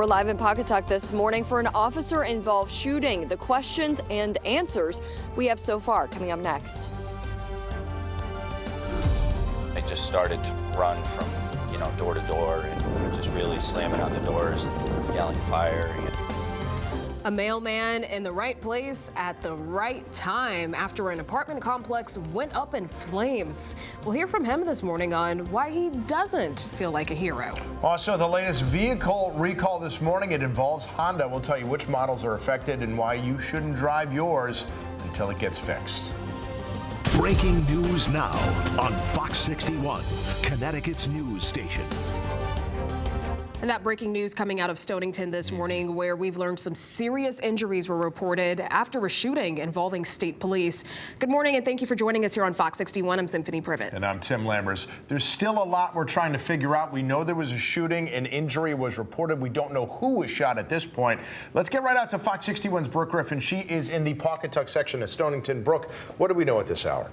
We're live in Pawcatuck this morning for an officer-involved shooting. The questions and answers we have so far coming up next. I just started to run from, door to door and just really slamming on the doors and yelling fire. A mailman in the right place at the right time after an apartment complex went up in flames. We'll hear from him this morning on why he doesn't feel like a hero. Also, the latest vehicle recall this morning. It involves Honda. We'll tell you which models are affected and why you shouldn't drive yours until it gets fixed. Breaking news now on Fox 61, Connecticut's news station. And that breaking news coming out of Stonington this morning, where we've learned some serious injuries were reported after a shooting involving state police. Good morning, and thank you for joining us here on Fox 61. I'm Symphony Privet. And I'm Tim Lammers. There's still a lot we're trying to figure out. We know there was a shooting, an injury was reported. We don't know who was shot at this point. Let's get right out to Fox 61's Brooke Griffin. She is in the Pawcatuck section of Stonington. Brooke, what do we know at this hour?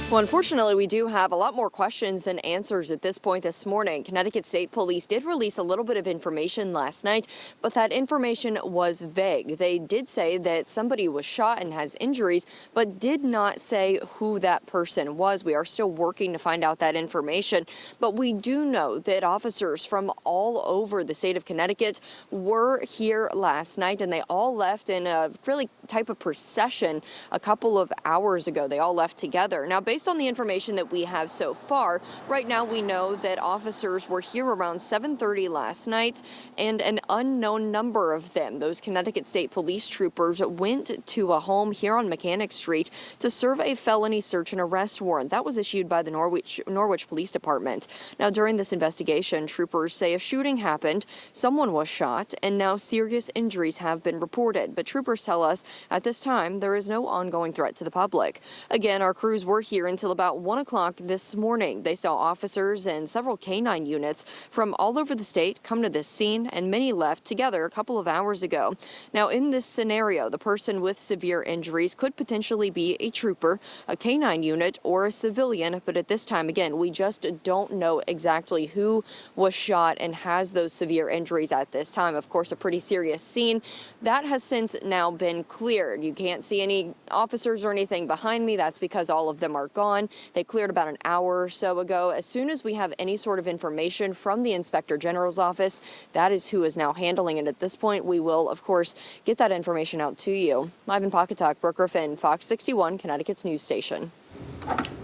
Well, unfortunately, we do have a lot more questions than answers at this point this morning. Connecticut State Police did release a little bit of information last night, but that information was vague. They did say that somebody was shot and has injuries, but did not say who that person was. We are still working to find out that information, but we do know that officers from all over the state of Connecticut were here last night, and they all left in a really type of procession a couple of hours ago. They all left together. Now, based on the information that we have so far, right now we know that officers were here around 7:30 last night, and an unknown number of them, those Connecticut State Police troopers, went to a home here on Mechanic Street to serve a felony search and arrest warrant. That was issued by the Norwich Police Department. Now, during this investigation, troopers say a shooting happened, someone was shot, and now serious injuries have been reported. But troopers tell us at this time there is no ongoing threat to the public. Again, our crews were here until about 1 o'clock this morning. They saw officers and several canine units from all over the state come to this scene, and many left together a couple of hours ago. Now, in this scenario, the person with severe injuries could potentially be a trooper, a canine unit, or a civilian, but at this time, again, we just don't know exactly who was shot and has those severe injuries at this time. Of course, a pretty serious scene. That has since now been cleared. You can't see any officers or anything behind me. That's because all of them are gone. They cleared about an hour or so ago. As soon as we have any sort of information from the Inspector General's office, that is who is now handling it. At this point, we will, of course, get that information out to you. Live in Pawcatuck, Brooke Griffin, Fox 61, Connecticut's news station.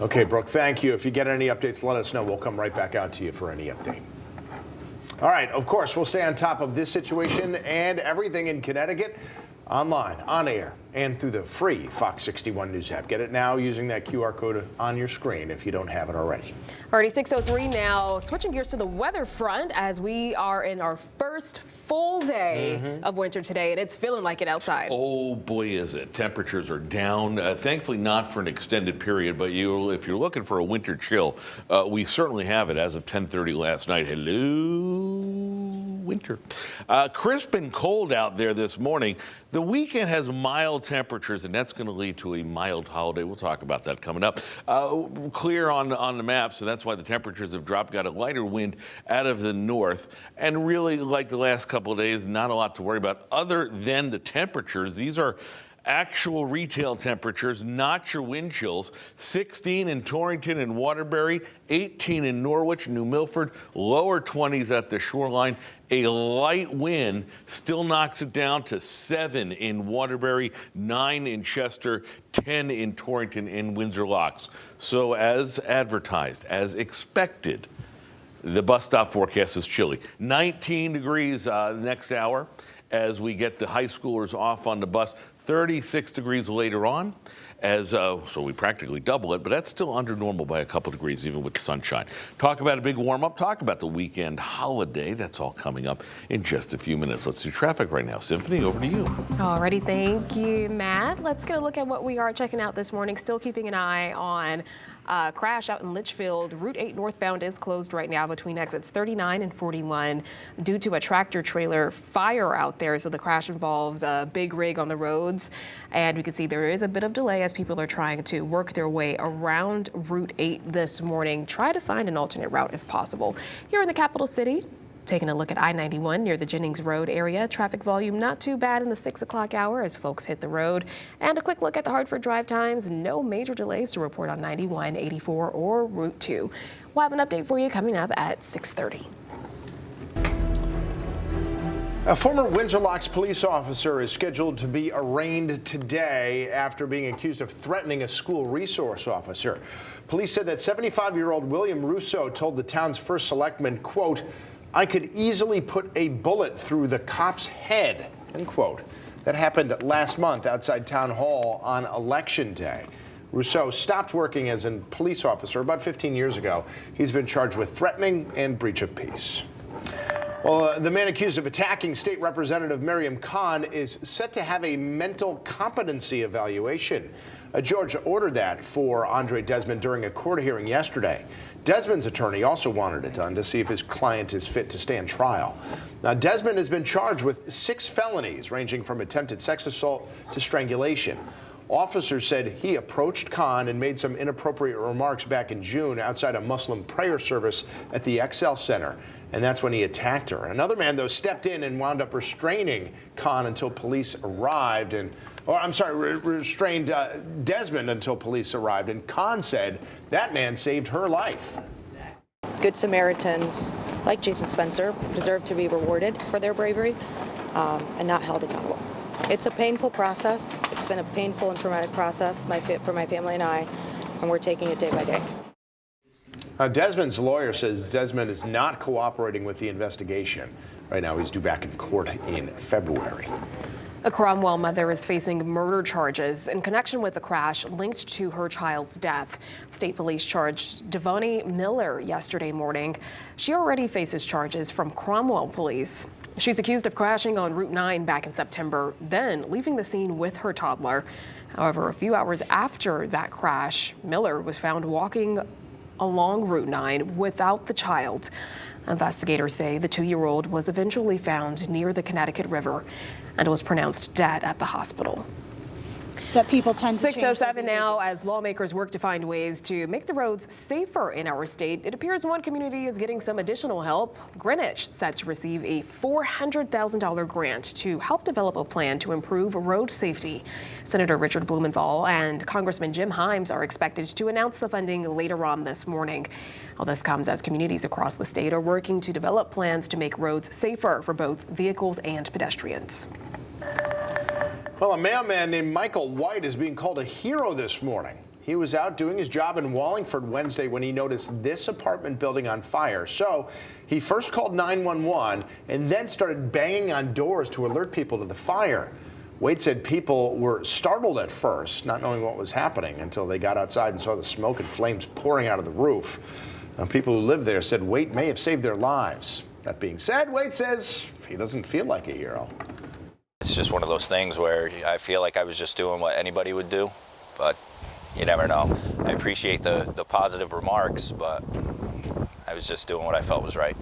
Okay, Brooke, thank you. If you get any updates, let us know. We'll come right back out to you for any update. All right, of course, we'll stay on top of this situation and everything in Connecticut online, on air, and through the free Fox 61 News app. Get it now using that QR code on your screen if you don't have it already. Alrighty, 6:03 now. Switching gears to the weather front as we are in our first full day of winter today, and it's feeling like it outside. Oh boy, is it. Temperatures are down. Thankfully not for an extended period, but if you're looking for a winter chill, we certainly have it as of 10:30 last night. Hello, winter. Crisp and cold out there this morning. The weekend has mild temperatures, and that's going to lead to a mild holiday. We'll talk about that coming up. Clear on the map, so that's why the temperatures have dropped. Got a lighter wind out of the north, and really, like the last couple of days, not a lot to worry about other than the temperatures. These are actual retail temperatures, not your wind chills. 16 in Torrington and Waterbury, 18 in Norwich, New Milford, lower 20s at the shoreline. A light wind still knocks it down to 7 in Waterbury, 9 in Chester, 10 in Torrington and Windsor Locks. So as advertised, as expected, the bus stop forecast is chilly. 19 degrees next hour as we get the high schoolers off on the bus. 36 degrees later on, so we practically double it, but that's still under normal by a couple degrees, even with the sunshine. Talk about a big warm-up, talk about the weekend holiday. That's all coming up in just a few minutes. Let's do traffic right now. Symphony, over to you. Alrighty, thank you, Matt. Let's get a look at what we are checking out this morning. Still keeping an eye on crash out in Litchfield. Route 8 northbound is closed right now between exits 39 and 41 due to a tractor trailer fire out there. So the crash involves a big rig on the roads, and we can see there is a bit of delay as people are trying to work their way around Route 8 this morning. Try to find an alternate route if possible. Here in the capital city, Taking a look at I-91 near the Jennings Road area, traffic volume not too bad in the 6 o'clock hour as folks hit the road. And a quick look at the Hartford drive times. No major delays to report on 91, 84, or Route 2. We'll have an update for you coming up at 6:30. A former Windsor Locks police officer is scheduled to be arraigned today after being accused of threatening a school resource officer. Police said that 75-year-old William Russo told the town's first selectman, quote, "I could easily put a bullet through the cop's head," end quote. That happened last month outside Town Hall on Election Day. Rousseau stopped working as a police officer about 15 years ago. He's been charged with threatening and breach of peace. Well, the man accused of attacking State Representative Miriam Khan is set to have a mental competency evaluation. A judge ordered that for Andre Desmond during a court hearing yesterday. Desmond's attorney also wanted it done to see if his client is fit to stand trial. Now, Desmond has been charged with 6 felonies ranging from attempted sex assault to strangulation. Officers said he approached Khan and made some inappropriate remarks back in June outside a Muslim prayer service at the XL Center, and that's when he attacked her. Another man, though, stepped in and wound up restraining Khan until police arrived, restrained Desmond until police arrived, and Khan said that man saved her life. Good Samaritans, like Jason Spencer, deserve to be rewarded for their bravery and not held accountable. It's a painful process. It's been a painful and traumatic process for my family and I, and we're taking it day by day. Desmond's lawyer says Desmond is not cooperating with the investigation. Right now, he's due back in court in February. A Cromwell mother is facing murder charges in connection with the crash linked to her child's death. State police charged Devonnie Miller yesterday morning. She already faces charges from Cromwell police. She's accused of crashing on Route 9 back in September, then leaving the scene with her toddler. However, a few hours after that crash, Miller was found walking along Route 9 without the child. Investigators say the 2-year-old was eventually found near the Connecticut River and was pronounced dead at the hospital. That people tend to 6:07 now, as lawmakers work to find ways to make the roads safer in our state. It appears one community is getting some additional help. Greenwich set to receive a $400,000 grant to help develop a plan to improve road safety. Senator Richard Blumenthal and Congressman Jim Himes are expected to announce the funding later on this morning. Well, this comes as communities across the state are working to develop plans to make roads safer for both vehicles and pedestrians. Well, a mailman named Michael White is being called a hero this morning. He was out doing his job in Wallingford Wednesday when he noticed this apartment building on fire. So he first called 911 and then started banging on doors to alert people to the fire. White said people were startled at first, not knowing what was happening, until they got outside and saw the smoke and flames pouring out of the roof. People who lived there said White may have saved their lives. That being said, White says he doesn't feel like a hero. It's just one of those things where I feel like I was just doing what anybody would do, but you never know. I appreciate the positive remarks, but I was just doing what I felt was right.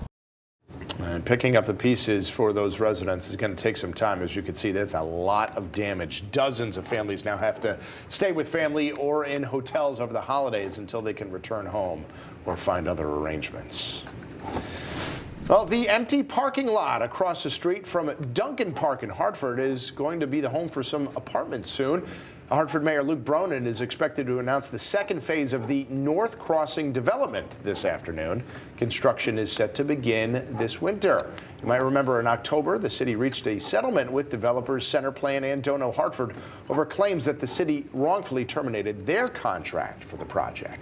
And picking up the pieces for those residents is going to take some time. As you can see, there's a lot of damage. Dozens of families now have to stay with family or in hotels over the holidays until they can return home or find other arrangements. Well, the empty parking lot across the street from Duncan Park in Hartford is going to be the home for some apartments soon. Hartford Mayor Luke Bronin is expected to announce the second phase of the North Crossing development this afternoon. Construction is set to begin this winter. You might remember in October, the city reached a settlement with developers Centerplan and Dono Hartford over claims that the city wrongfully terminated their contract for the project.